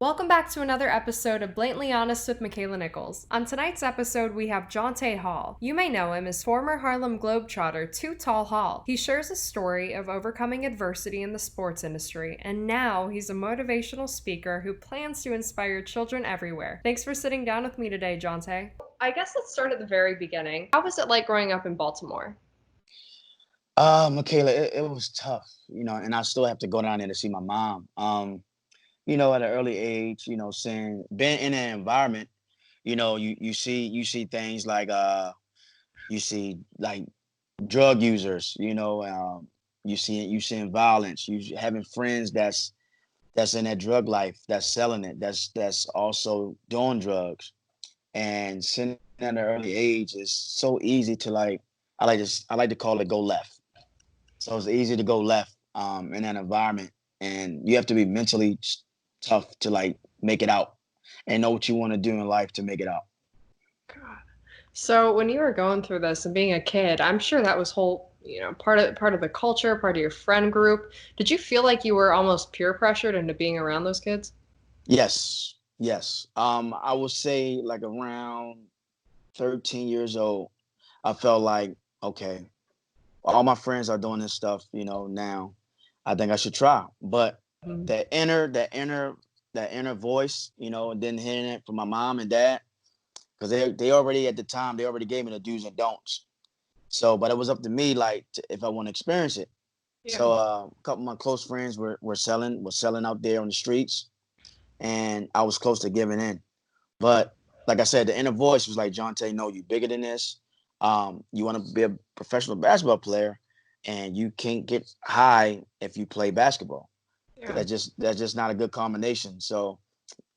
Welcome back to another episode of Blatantly Honest with Makaila Nichols. On tonight's episode, we have Jonte Hall. You may know him as former Harlem Globetrotter Too Tall Hall. He shares a story of overcoming adversity in the sports industry, and now he's a motivational speaker who plans to inspire children everywhere. Thanks for sitting down with me today, Jonte. I guess let's start at the very beginning. How was it like growing up in Baltimore? Michaela, it was tough, and I still have to go down there to see my mom. At an early age, seeing being in an environment, you see things like you see like drug users, you seeing violence, you having friends that's in that drug life, that's selling it, that's also doing drugs. And seeing at an early age is so easy to I like to call it go left. So it's easy to go left in that environment, and you have to be mentally tough to like make it out and know what you want to do in life to make it out. God. So when you were going through this and being a kid, I'm sure that was whole, part of the culture, part of your friend group. Did you feel like you were almost peer pressured into being around those kids? Yes, yes. I would say like around 13 years old, I felt like, okay, all my friends are doing this stuff, now. I think I should try. But Mhm. that inner voice, and then hearing it from my mom and dad, because they already at the time they already gave me the do's and don'ts. So, but it was up to me, like if I want to experience it. Yeah. So, a couple of my close friends were selling out there on the streets, and I was close to giving in. But like I said, the inner voice was like, Jonte, no, you bigger than this. You want to be a professional basketball player, and you can't get high if you play basketball. Yeah. That's just not a good combination. So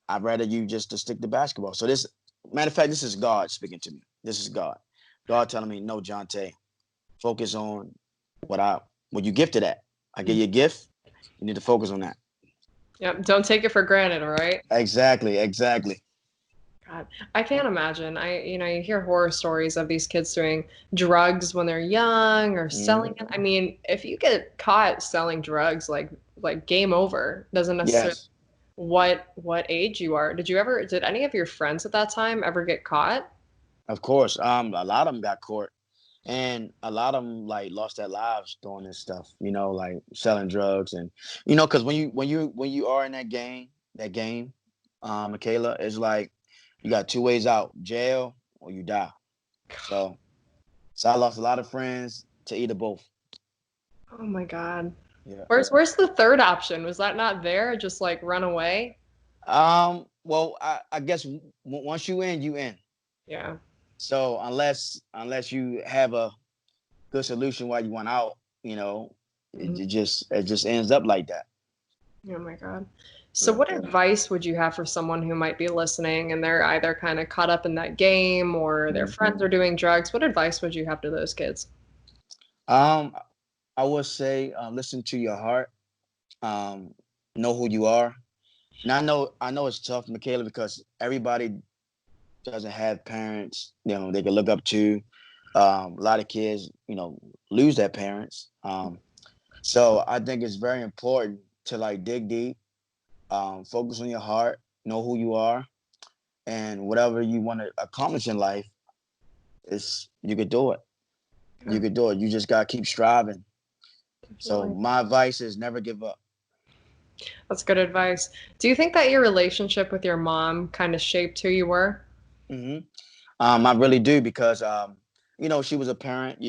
I'd rather you just to stick to basketball. So this, matter of fact, this is God speaking to me. This is God. God telling me, no, Jonte, focus on what you gifted at. I give Mm. you a gift. You need to focus on that. Yep. Don't take it for granted, all right? Exactly, exactly. God, I can't imagine. You hear horror stories of these kids doing drugs when they're young or selling it. Mhm. I mean, if you get caught selling drugs, like game over. Doesn't necessarily Yes, what age you are. Did any of your friends at that time ever get caught? of course. A lot of them got caught, and a lot of them like lost their lives doing this stuff. Like selling drugs, and because when you are in that game, Michaela, it's like you got two ways out: jail or you die. So, so I lost a lot of friends to either both. Oh my God. Yeah. Where's the third option? Was that not there? Just like run away? Well, I guess once you in, you in. Yeah. So unless you have a good solution while you want out, it, Mhm. it just it just ends up like that. Oh my God. So Yeah. what advice would you have for someone who might be listening and they're either kind of caught up in that game or their Mhm. friends are doing drugs? What advice would you have to those kids? Um, I would say listen to your heart. Um, know who you are. Now I know it's tough, Michaela, because everybody doesn't have parents, they can look up to. A lot of kids, lose their parents. So I think it's very important to like dig deep, focus on your heart, know who you are, and whatever you want to accomplish in life, is you could do it. Yeah, You could do it. You just gotta keep striving. So definitely. my advice is never give up. That's good advice. Do you think that your relationship with your mom kind of shaped who you were? hmm I really do because she was a parent.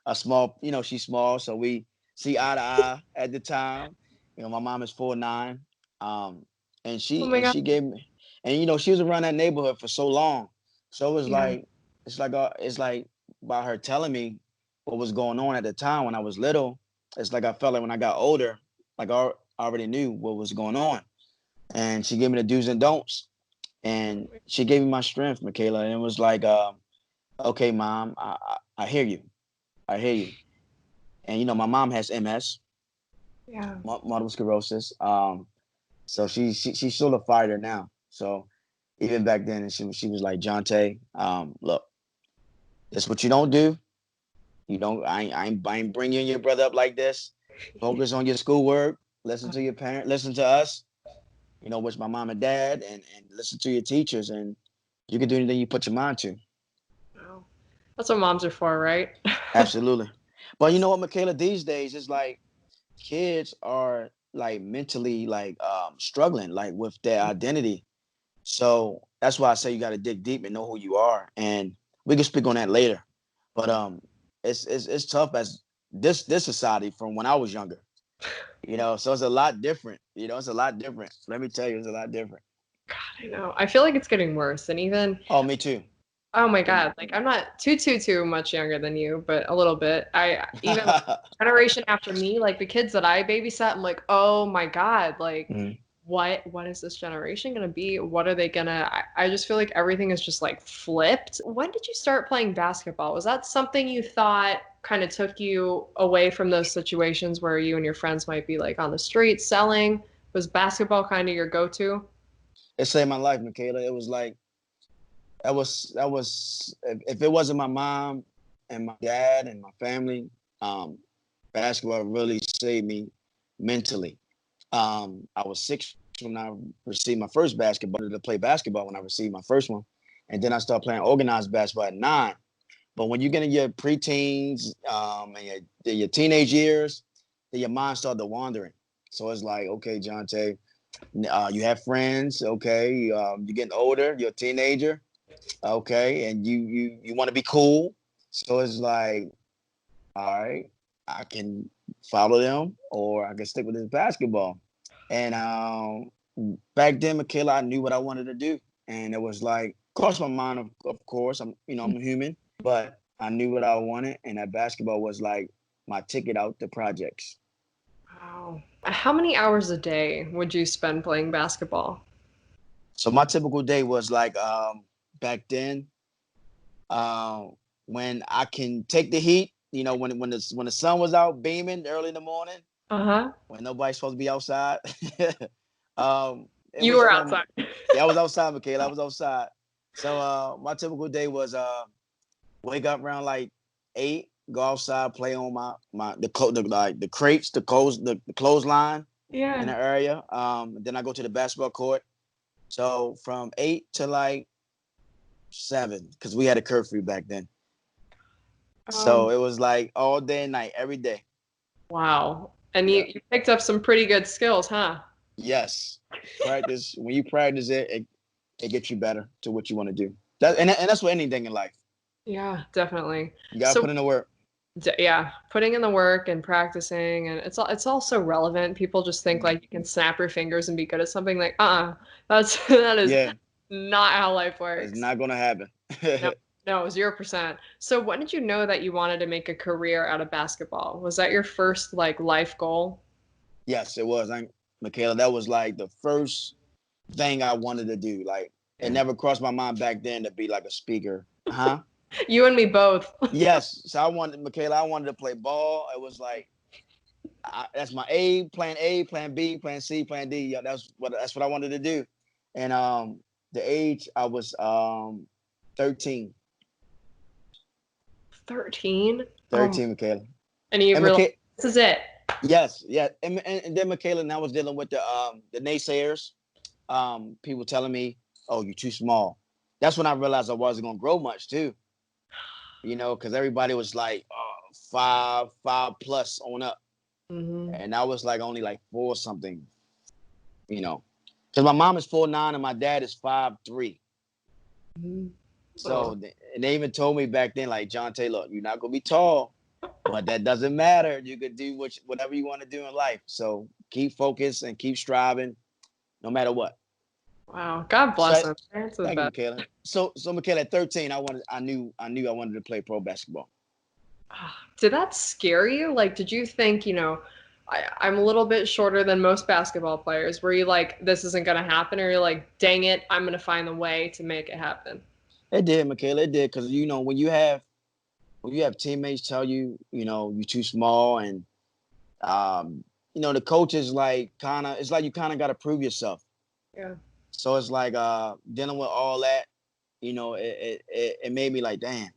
A small, she's small, so we see eye to eye at the time. My mom is 4'9", and Oh she my and God. she gave me, and she was around that neighborhood for so long, so Yeah. it's like by her telling me what was going on at the time when I was little, it's like I felt like when I got older, like I already knew what was going on, and she gave me the do's and don'ts, and she gave me my strength, Michaela, and it was like, okay, mom, I hear you, I hear you. And my mom has MS, Yeah. multiple sclerosis. So she's still a fighter now. So even back then, she was like, Jonte, look, this what you don't do. You don't. I ain't bringing your brother up like this. Focus on your schoolwork. Listen to your parent. Listen to us. with my mom and dad, and listen to your teachers, and you can do anything you put your mind to. Wow. That's what moms are for, right? Absolutely. But you know what, Makaila, these days it's like kids are like mentally like struggling like with their identity. So that's why I say you got to dig deep and know who you are. And we can speak on that later. But it's tough as this society from when I was younger. So it's a lot different. It's a lot different. Let me tell you, it's a lot different. God, I know. I feel like it's getting worse. And even, Oh, me too. oh my God, like I'm not too much younger than you, but a little bit. I even like, generation after me, like the kids that I babysat, I'm like, oh my God, like Mhm. what is this generation gonna be? What are they gonna? I just feel like everything is just like flipped. When did you start playing basketball? Was that something you thought kind of took you away from those situations where you and your friends might be like on the street selling? Was basketball kind of your go-to? It saved my life, Makaila. It was like that was if it wasn't my mom and my dad and my family, um, basketball really saved me mentally. I was 6 when I received my first basketball. I wanted to play basketball when I received my first one, and then I started playing organized basketball at 9. But when you get in your preteens and your teenage years, then your mind started wandering. So it's like, okay, Jonte, you have friends. Okay, you're getting older. You're a teenager. Okay, and you want to be cool. So it's like, all right, I can follow them or I can stick with this basketball. And back then, Makaila, I knew what I wanted to do, and it was like crossed my mind. Of course, I'm a human, but I knew what I wanted, and that basketball was like my ticket out the projects. Wow. How many hours a day would you spend playing basketball? So my typical day was like back then, uh, when I can take the heat. When the sun was out beaming early in the morning, Uh-huh. when nobody's supposed to be outside. um, it You was were from outside. Yeah, I was outside, Michaela. I was outside. So my typical day was wake up around like 8, go outside, play on the crates, the clothesline in Yeah. the area. Then I go to the basketball court. So from 8 to like 7, because we had a curfew back then. Um, So it was like all day and night, every day. wow. And you, Yeah. you picked up some pretty good skills, huh? Yes. Practice. When you practice it gets you better to what you want to do. And that's what anything in life. Yeah, definitely. You gotta So put in the work. yeah, putting in the work and practicing, and it's all so relevant. People just think like you can snap your fingers and be good at something. Like, that's that is Yeah, not how life it's works. not gonna happen. No, no, 0%. So when did you know that you wanted to make a career out of basketball? Was that your first like life goal? Yes, it was. Michaela, that was like the first thing I wanted to do. Like it Yeah. never crossed my mind back then to be like a speaker. Huh? You and me both. Yes. So I wanted to play ball. It was like that's my A, plan B, plan C, plan D. Yeah, that's what I wanted to do. And the age I was 13. 13? 13, Michaela. And you And realized Michaela, this is it. yes, yeah. And then Michaela and I was dealing with the naysayers. People telling me, "Oh, you're too small." That's when I realized I wasn't gonna grow much too. Because everybody was like, oh, 5 plus on up, Hmm. and I was like only like 4 something. Because my mom is 4'9" and my dad is 5'3". Oh, So and they even told me back then, like, John Taylor, you're not gonna be tall, but that doesn't matter. You could do whatever you want to do in life. So keep focused and keep striving, no matter what. wow. God bless So them. Parents are the thank you, best. Michaela. So Michaela, at 13, I knew I wanted to play pro basketball. Did that scare you? Like, did you think, I'm a little bit shorter than most basketball players. Were you like, this isn't going to happen? Or you're like, dang it, I'm going to find the way to make it happen? It did, Michaela. It did, because when you have teammates tell you, you're too small, and the coach is like it's like you kind of got to prove yourself. Yeah. So it's like dealing with all that, it made me like, damn,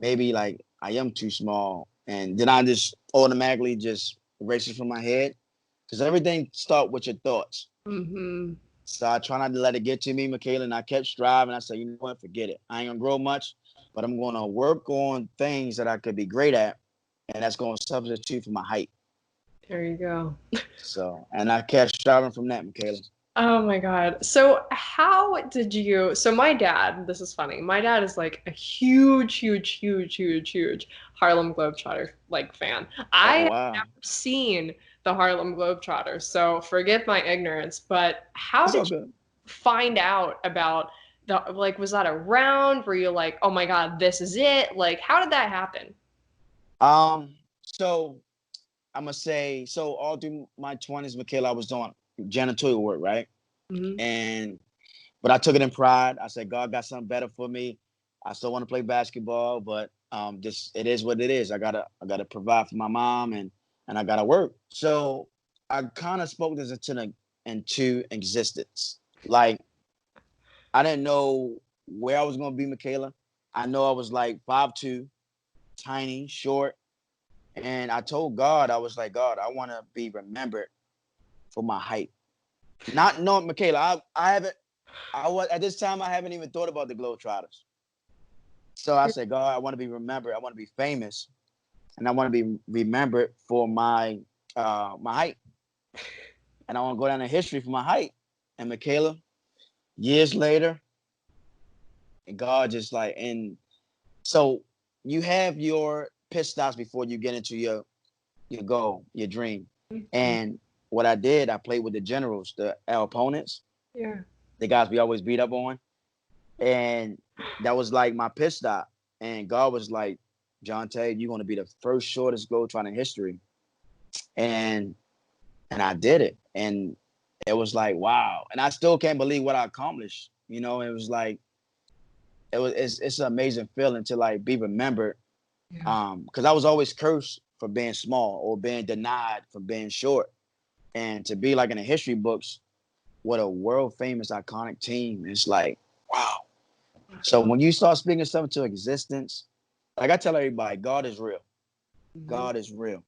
maybe like I am too small, and then I just automatically just erase it from my head because everything start with your thoughts. Hmm. So I try not to let it get to me, Makaila, and I kept striving. I said, you know what, forget it. I ain't gonna grow much, but I'm gonna work on things that I could be great at, and that's gonna substitute for my height. There you go. So, and I kept striving from that, Makaila. Oh my God. So how did you, so my dad, this is funny. My dad is like a huge Harlem Globetrotter like fan. I Oh have wow, never seen the Harlem Globetrotters, so forgive my ignorance, but how it's all did you good. find out about the, like, was that around? Were you like, oh my God, this is it? Like, how did that happen? So I'm gonna say, so all through my 20s, Makaila, I was doing janitorial work, right? Hmm. And but I took it in pride. I said, God got something better for me. I still want to play basketball, but this it is what it is. I gotta provide for my mom and I gotta work. So I kind of spoke this into existence. Like I didn't know where I was gonna be, Makaila. I know I was like 5'2", tiny, short, and I told God, I was like, God, I want to be remembered for my height. Not knowing, Makaila, I haven't. I was at this time. I haven't even thought about the Globetrotters. So I said, God, I want to be remembered. I want to be famous, and I want to be remembered for my height, and I want to go down in history for my height. And Makaila, years later, and God just like, and so you have your pit stops before you get into your goal, your dream. And what I did, I played with the generals, our opponents, Yeah. the guys we always beat up on, and that was like my pit stop. And God was like, Jonte, you're going to be the first shortest goal trying in history. And I did it. And it was like, wow. And I still can't believe what I accomplished. You know, it was like, it's an amazing feeling to like be remembered. Yeah. Because I was always cursed for being small or being denied for being short. And to be like in the history books, what a world famous iconic team. It's like, wow. So when you start speaking stuff into existence, like I tell everybody, God is real. Mhm. God is real.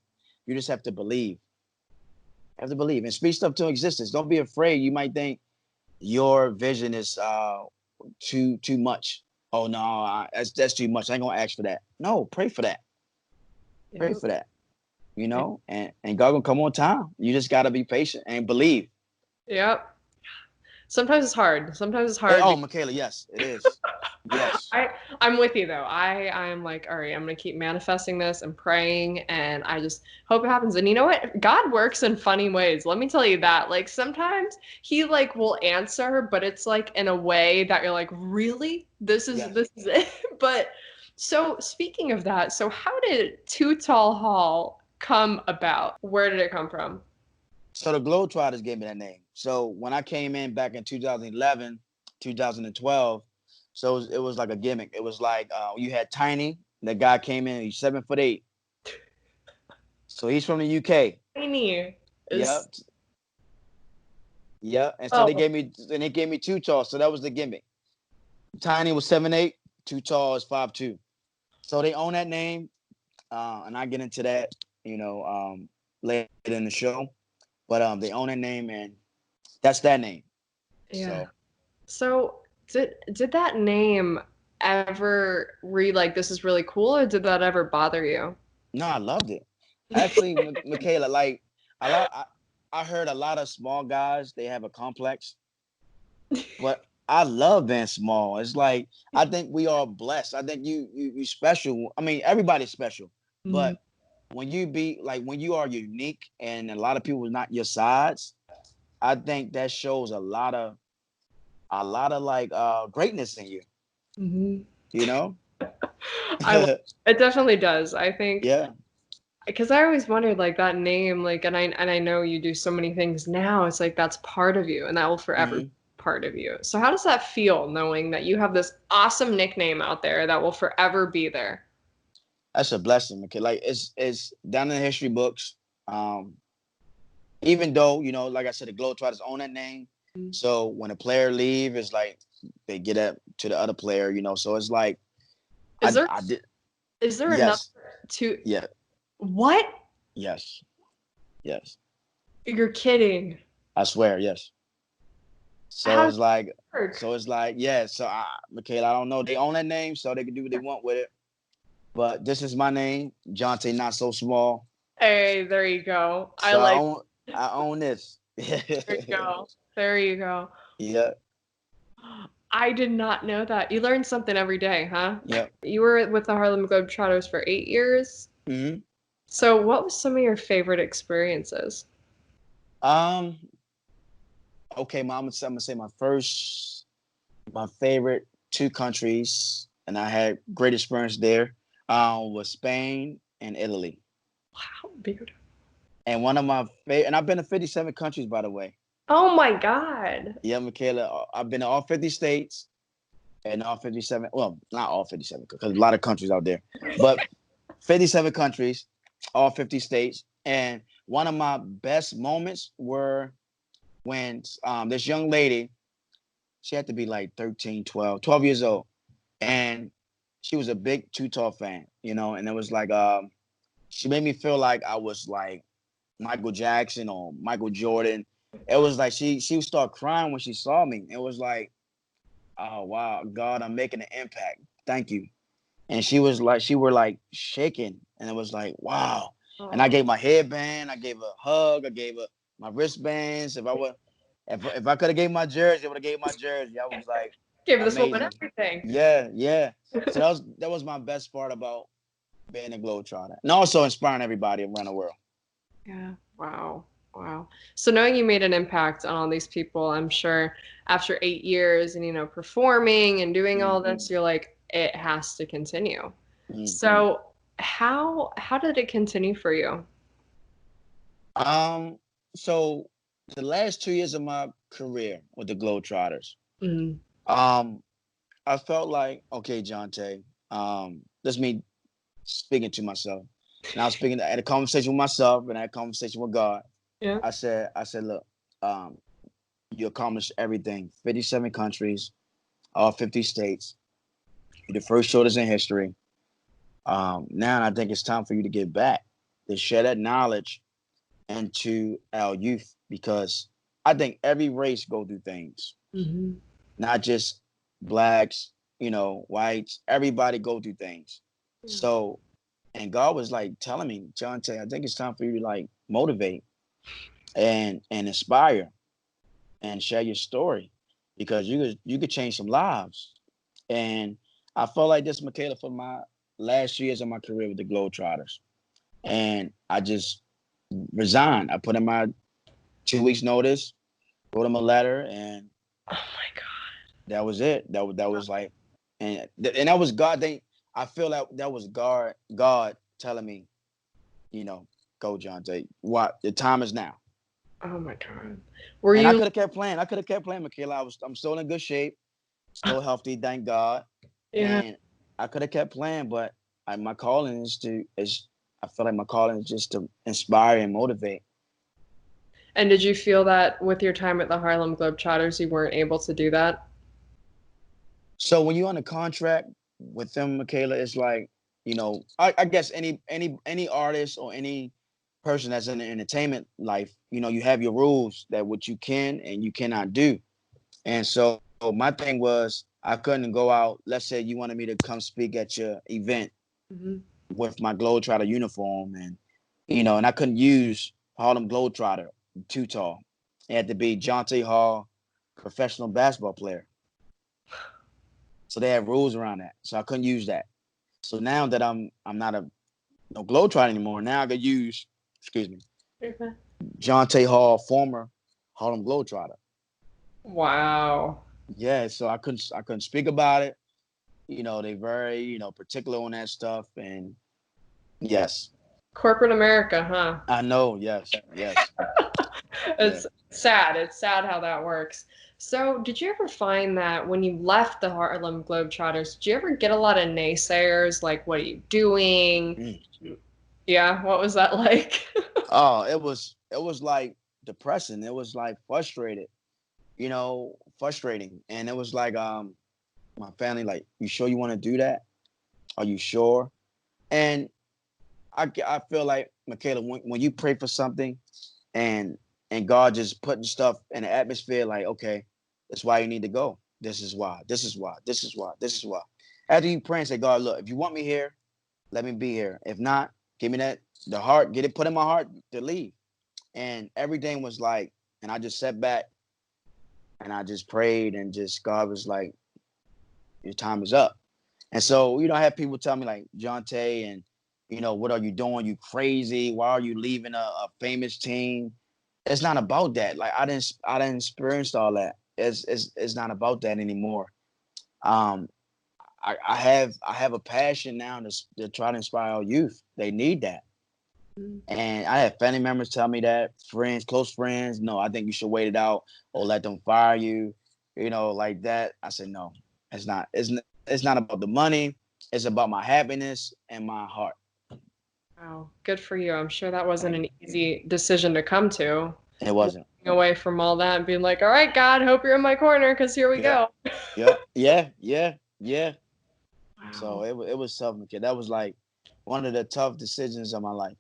You just have to believe. You have to believe and speak stuff to existence. Don't be afraid. You might think your vision is too much. Oh no, that's too much. I ain't gonna ask for that. No, pray for that. Pray Yep. for that. You know, and God gonna come on time. You just gotta be patient and believe. Yep. Sometimes it's hard. Sometimes it's Hey, hard. oh, Makaila, yes, it is. Yes. I I'm with you though. I'm like, all right, I'm gonna keep manifesting this and praying, and I just hope it happens. And you know what? God works in funny ways. Let me tell you that. Like sometimes He like will answer, but it's like in a way that you're like, really? Yes. This is it. But so speaking of that, so how did Too Tall Hall come about? Where did it come from? So the Globetrotters gave me that name. So when I came in back in 2011, 2012, so it was like a gimmick. It was like you had Tiny, the guy came in, he's 7'8". So he's from the UK. Tiny is Yep. Yep. And so oh they gave me Too Tall. So that was the gimmick. Tiny was 7'8", Too Tall is 5'2". So they own that name. And I get into that, later in the show. But they own that name and that's that name. yeah. So So did that name ever read like this is really cool, or did that ever bother you? no, I loved it. Actually, Makaila, like a lot, I heard a lot of small guys they have a complex, but I love being small. It's like I think we are blessed. I think you special. I mean, everybody's special, Mhm. but when you are unique and a lot of people not your size, I think that shows a lot of like greatness in you. Mhm. You know? I love it definitely does. I think Yeah. because I always wondered like that name, like and I know you do so many things now, it's like that's part of you and that will forever be Hmm. part of you. So how does that feel knowing that you have this awesome nickname out there that will forever be there? That's a blessing, okay. Like it's down in the history books. Um, Even though, like I said, the Globetrotters own that name. So when a player leave, it's like they get up to the other player, So it's like Is there I did is there another yes, to yeah, what? yes, yes. You're kidding. I swear, yes. So How does it's like, it work? yeah. So Makaila, I don't know. They own that name, so they can do what they want with it. But this is my name, Jonte, not so small. Hey, there you go. I So like. I own this. There you go. There you go. Yeah, I did not know that. You learn something every day, huh? yep. You were with the Harlem Globetrotters for 8 years. Hmm. So, what was some of your favorite experiences? Um. Okay, I'm gonna say my favorite two countries, and I had great experience there. Was Spain and Italy. Wow, beautiful. And one of my favorite, and I've been to 57 countries, by the way. Oh my God. Yeah, Makaila, I've been to all 50 states and all 57. Well, not all 57, because a lot of countries out there, but 57 countries, all 50 states. And one of my best moments were when this young lady, she had to be like 13, 12 years old. And she was a big Too Tall fan, and it was like, she made me feel like I was like Michael Jackson or Michael Jordan. It was like she would start crying when she saw me. It was like, oh wow, God, I'm making an impact. Thank you. And she were like shaking, and it was like, wow. And I Oh, gave my headband, I gave her a hug, I gave her my wristbands. If I could have gave my jersey, I would have gave my jersey. I was like, give this woman amazing. everything. Yeah, yeah. So that was my best part about being a Globetrotter, and also inspiring everybody around the world. Yeah. Wow. Wow. So knowing you made an impact on all these people, I'm sure after 8 years and performing and doing all Hmm. this, you're like, it has to continue. Hmm. So how did it continue for you? Um, so the last 2 years of my career with the Globetrotters, Mm, um, I felt like, okay, Jonte, that's me speaking to myself. And I was speaking at a conversation with myself and I had a conversation with God. yeah. I said, look, um, you accomplished everything, 57 countries, all 50 states. You're the first shoulders in history. Now I think it's time for you to get back, to share that knowledge into our youth, because I think every race go through things, Hmm. not just blacks, whites. Everybody go through things. Yeah. So, and God was like telling me, Jonte, I think it's time for you to like motivate and inspire and share your story, because you could change some lives. And I felt like this, Makaila, for my last years of my career with the Globetrotters. And I just resigned. I put in my 2 weeks notice, wrote him a letter, and Oh my God. that was it. That was like, and that was God. I feel that that was God telling me, you know, go John. What the time is now. Oh my God. Were And I you could have kept playing. I could have kept playing, Michaela. I'm still in good shape, still healthy, thank God. yeah. And I could have kept playing, but my calling is I feel like my calling is just to inspire and motivate. And did you feel that with your time at the Harlem Globetrotters you weren't able to do that? So when you're on a contract with them, Michaela, it's like, I guess any artist or any person that's in the entertainment life, you have your rules that what you can and you cannot do. And so my thing was I couldn't go out. Let's say you wanted me to come speak at your event Hmm. with my Globetrotter uniform, and I couldn't use Harlem Globetrotter too tall. It had to be Jonte Hall, professional basketball player. So they have rules around that. So I couldn't use that. So now that I'm not a no Globetrotter anymore, now I could use, excuse me, Okay. Jonte Hall, former Harlem Globetrotter. Wow. Yeah, so I couldn't speak about it. They very, particular on that stuff. And yes, Corporate America, huh? I know, yes, yes. Yeah. It's sad. It's sad how that works. So, did you ever find that when you left the Harlem Globetrotters, did you ever get a lot of naysayers like, what are you doing? Mm. Yeah, what was that like? Oh, it was like depressing. It was like frustrating. And it was like my family like, you sure you want to do that? Are you sure? And I feel like, Michaela, when you pray for something and God just putting stuff in the atmosphere, like, okay, That's why you need to go. This is why. This is why. This is why. This is why. After you pray and say, God, look, if you want me here, let me be here. If not, give me the heart, get it put in my heart to leave. And everything was like, and I just sat back and I just prayed and just God was like, your time is up. And so, I have people tell me like, Jonte, and what are you doing? You crazy? Why are you leaving a famous team? It's not about that. Like I didn't experience all that. It's not about that anymore. Um, I have a passion now to try to inspire our youth. They need that. And I had family members tell me that, friends, close friends, no, I think you should wait it out or let them fire you, like that. I said, no, it's not. It's not about the money. It's about my happiness and my heart. Wow, good for you. I'm sure that wasn't Thank an you. easy decision to come to. It wasn't. Away from all that and being like, all right, God, hope you're in my corner because here we Yeah, go. yeah. So Wow. it was tough, kid. That was like one of the tough decisions of my life.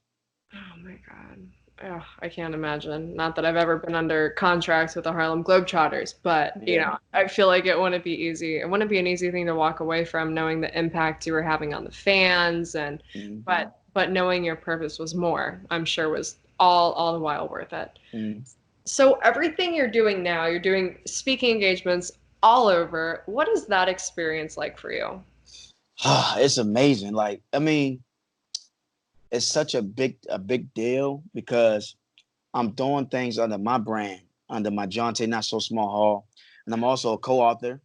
Oh my God. Oh, I can't imagine. Not that I've ever been under contracts with the Harlem Globetrotters, but Yeah. I feel like it wouldn't be easy. It wouldn't be an easy thing to walk away from, knowing the impact you were having on the fans, and Mm-hmm. but knowing your purpose was more, I'm sure was all the while worth it. Mm-hmm. So everything you're doing now, you're doing speaking engagements all over. What is that experience like for you? It's amazing. Like, I mean, it's such a big deal because I'm doing things under my brand, under my Jonte Not So Small Hall, and I'm also a co-author.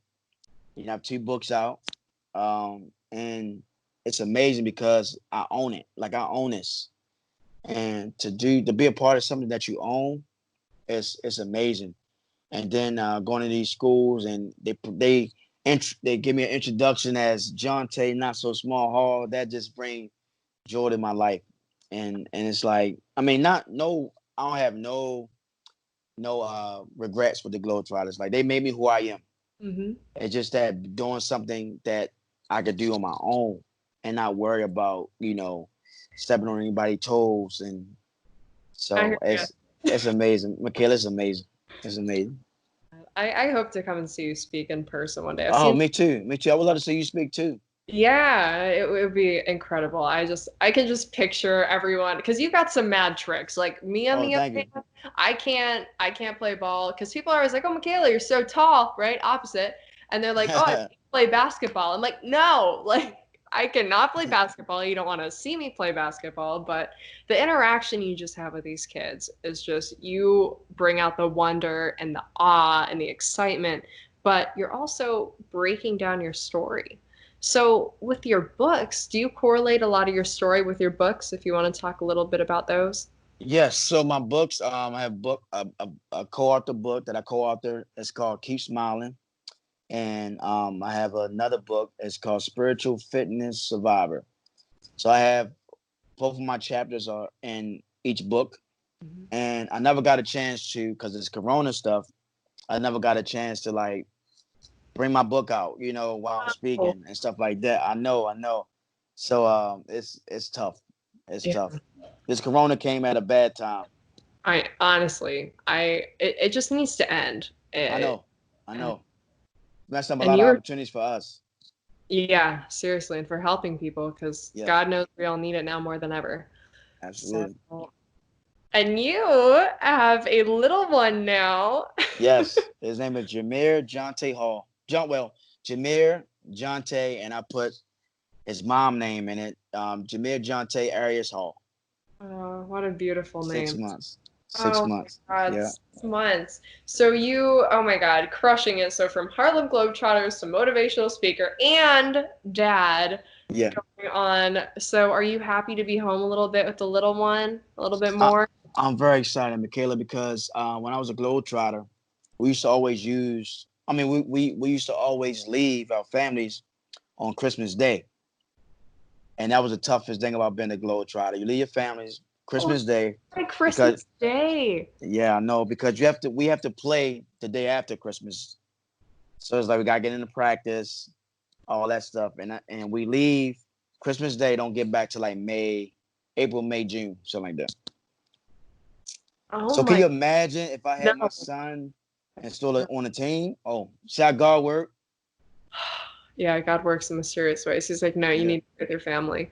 I have 2 books out, and it's amazing because I own it. Like I own this, and to be a part of something that you own, it's amazing. And then going to these schools, and they give me an introduction as Jonte Not So Small Hall. That just brings joy to my life, and it's like, I mean, not no, I don't have no regrets with the Globetrotters. Like they made me who I am. Hmm. It's just that doing something that I could do on my own and not worry about, stepping on anybody's toes. And I so hear you. it's amazing. Makaila, it's amazing. It's amazing. I hope to come and see you speak in person one day. I've Oh, seen. me too. Me too. I would love to see you speak too. Yeah, it would be incredible. I can just picture everyone because you got some mad tricks. Like me on Oh, the other thank you. hand, I can't play ball because people are always like, "Oh, Makaila, you're so tall," right? Opposite. And they're like, "Oh, I play basketball." I'm like, "No, like I cannot play basketball. You don't want to see me play basketball, but the interaction you just have with these kids is just you bring out the wonder and the awe and the excitement, but you're also breaking down your story. So, with your books, do you correlate a lot of your story with your books? If you want to talk a little bit about those. Yes. So my books, I have a co-author book that I co-author. It's called Keep Smiling. And I have another book. It's called Spiritual Fitness Survivor. So I have both of my chapters are in each book, Mhm. and I never got a chance to, because it's Corona stuff. I never got a chance to like bring my book out, while I'm Oh, speaking and stuff like that. I know. So it's tough. It's yeah. tough. This Corona came at a bad time. I honestly, it just needs to end. I It, know. I know. Messed up a and lot of you were, opportunities for us. yeah, seriously, and for helping people because Yes, God knows we all need it now more than ever. So, absolutely. and you have a little one now. Yes, his name is Jameer Jonte Hall. Jameer Jonte, and I put his mom name in it. Jameer Jonte Arias Hall. Oh, what a beautiful Six name. months. Six Oh my months. God, Yeah. 6 months. So you, oh my God, crushing it. So from Harlem Globetrotters to motivational speaker and dad Yeah. going on. So are you happy to be home a little bit with the little one? A little bit I, more? I'm very excited, Makaila, because when I was a Globetrotter, we used to always use, I mean, we used to always leave our families on Christmas Day. And that was the toughest thing about being a Globetrotter. You leave your families Oh, Christmas Day like because, Christmas Day. yeah, I know, because we have to play the day after Christmas. So it's like we got to get into practice, all that stuff. And we leave Christmas Day, don't get back to like April, May, June, something like that. Oh So can my, you imagine if I no. had my son? and still on the team. Oh, see how God work? Yeah, God works in mysterious ways. He's like, no, you Yeah. need to be with your family.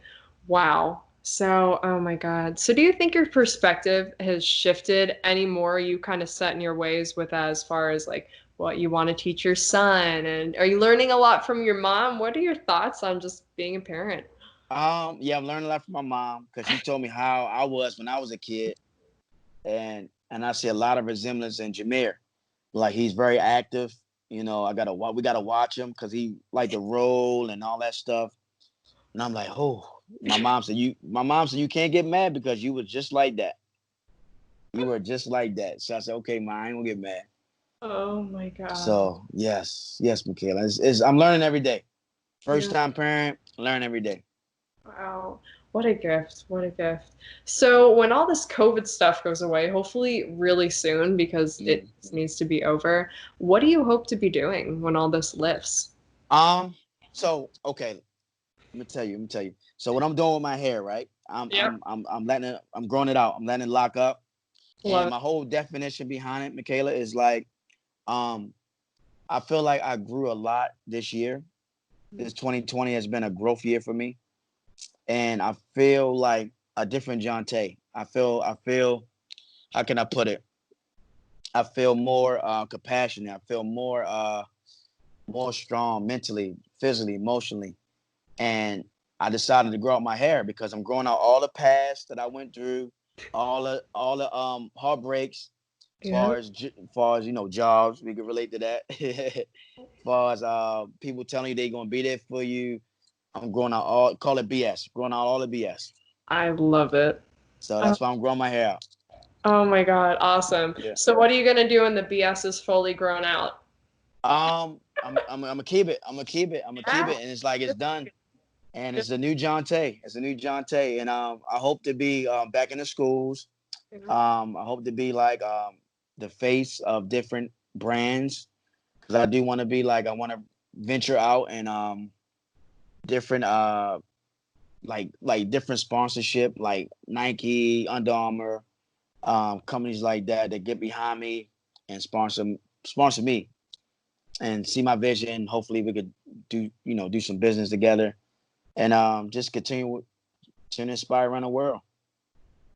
Wow. So, oh my God. So, do you think your perspective has shifted any more? You kind of set in your ways with as far as like what you want to teach your son? And are you learning a lot from your mom? What are your thoughts on just being a parent? Yeah, I'm learning a lot from my mom because she told me how I was when I was a kid, and I see a lot of resemblance in Jameer. Like he's very active. You know, we gotta watch him because he like to roll and all that stuff. And I'm like, oh, my mom said you can't get mad because you were just like that. You were just like that. So I said, okay, ma, I ain't gonna get mad. Oh my God. So yes, Michaela. I'm learning every day. First Yeah. time parent, learn every day. Wow. What a gift. What a gift. So, when all this COVID stuff goes away, hopefully really soon because it Mm. needs to be over, what do you hope to be doing when all this lifts? Um, so okay, let me tell you. So what I'm doing with my hair, right? Yeah. I'm growing it out. I'm letting it lock up. Love And it. my whole definition behind it, Michaela, is like, um, I feel like I grew a lot this year. This 2020 has been a growth year for me. And I feel like a different Jonte. I feel, how can I put it? I feel more compassionate. I feel more strong mentally, physically, emotionally. And I decided to grow out my hair because I'm growing out all the past that I went through, all the heartbreaks, Yeah. far as you know, jobs. We can relate to that. Far as people telling you they're gonna be there for you, I'm growing out all call it BS. Growing out all the BS. I love it. So Oh, that's why I'm growing my hair out. oh my God. Awesome. Yeah. So, what are you going to do when the BS is fully grown out? I'm gonna keep it. I'm gonna keep it. I'm gonna keep Yeah. it, and it's like it's done. And it's a new Jonte. It's a new Jonte, and I hope to be back in the schools. I hope to be like the face of different brands because I do want to be like I want to venture out and different like different sponsorship like Nike, Under Armour, companies like that that get behind me and sponsor me and see my vision. Hopefully we could do some business together and just continue to inspire around the world.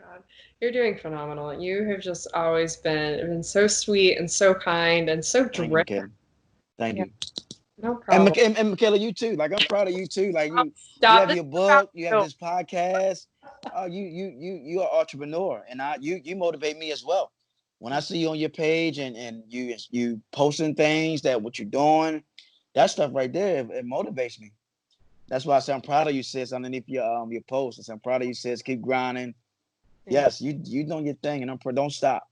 God. You're doing phenomenal. You have just always been so sweet and so kind and so Thank you, driven. Michaela. Thank Yeah, you. no And, problem. and Michaela, you too. Like I'm proud of you too. Like you Stop have this your about book, you have you. this podcast. You are an entrepreneur, and you motivate me as well. When I see you on your page and you posting things that what you're doing, that stuff right there, it motivates me. That's why I say I'm proud of you, sis. Underneath your post, I say I'm proud of you, sis. Keep grinding. Thank Yes, you doing your thing, and don't stop,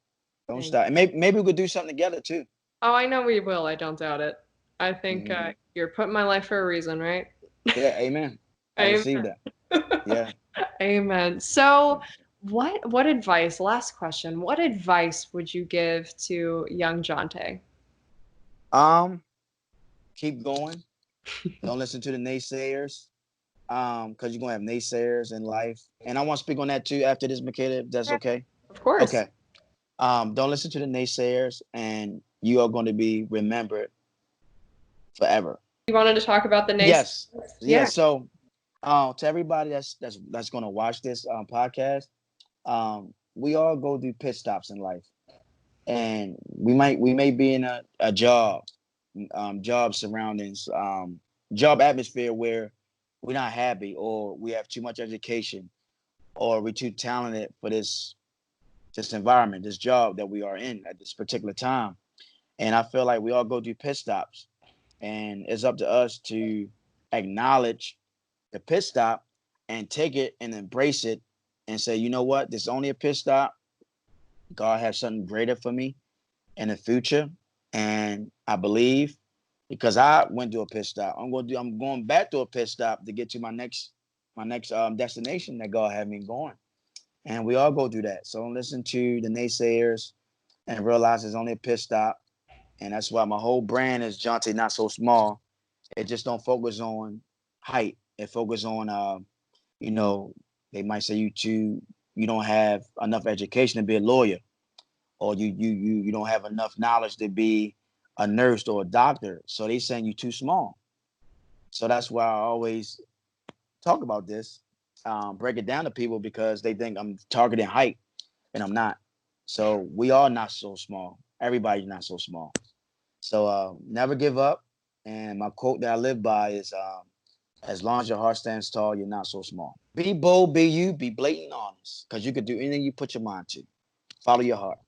don't Thank stop. And maybe we could do something together too. Oh, I know we will. I don't doubt it. I think Mm-hmm. you're put in my life for a reason, right? Yeah, amen. I Amen. received that. Yeah. Amen. So, what advice, last question, what advice would you give to young Jonte? Keep going. Don't listen to the naysayers. Because you're gonna have naysayers in life. And I want to speak on that too after this, Michaela, if that's Yeah, okay. of course. Okay. Don't listen to the naysayers and you are going to be remembered forever. You wanted to talk about the nays? Yes. Yeah. Yes. So to everybody that's gonna watch this podcast, we all go through pit stops in life. And we may be in a job surroundings, job atmosphere where we're not happy or we have too much education or we're too talented for this environment, this job that we are in at this particular time. And I feel like we all go through pit stops and it's up to us to acknowledge the pit stop and take it and embrace it and say, you know what, this is only a pit stop. God has something greater for me in the future. And I believe because I went to a pit stop, I'm going back to a pit stop to get to my next destination that God had me going. And we all go through that. So don't listen to the naysayers and realize it's only a pit stop. And that's why my whole brand is Jonte Not So Small. It just don't focus on height. It focus on you know, they might say you don't have enough education to be a lawyer or you don't have enough knowledge to be a nurse or a doctor. So they saying you too small. So that's why I always talk about this, break it down to people because they think I'm targeting height and I'm not. So we are not so small. Everybody's not so small. So never give up. And my quote that I live by is as long as your heart stands tall, you're not so small. Be bold, be you, be blatant honest. Because you could do anything you put your mind to. Follow your heart.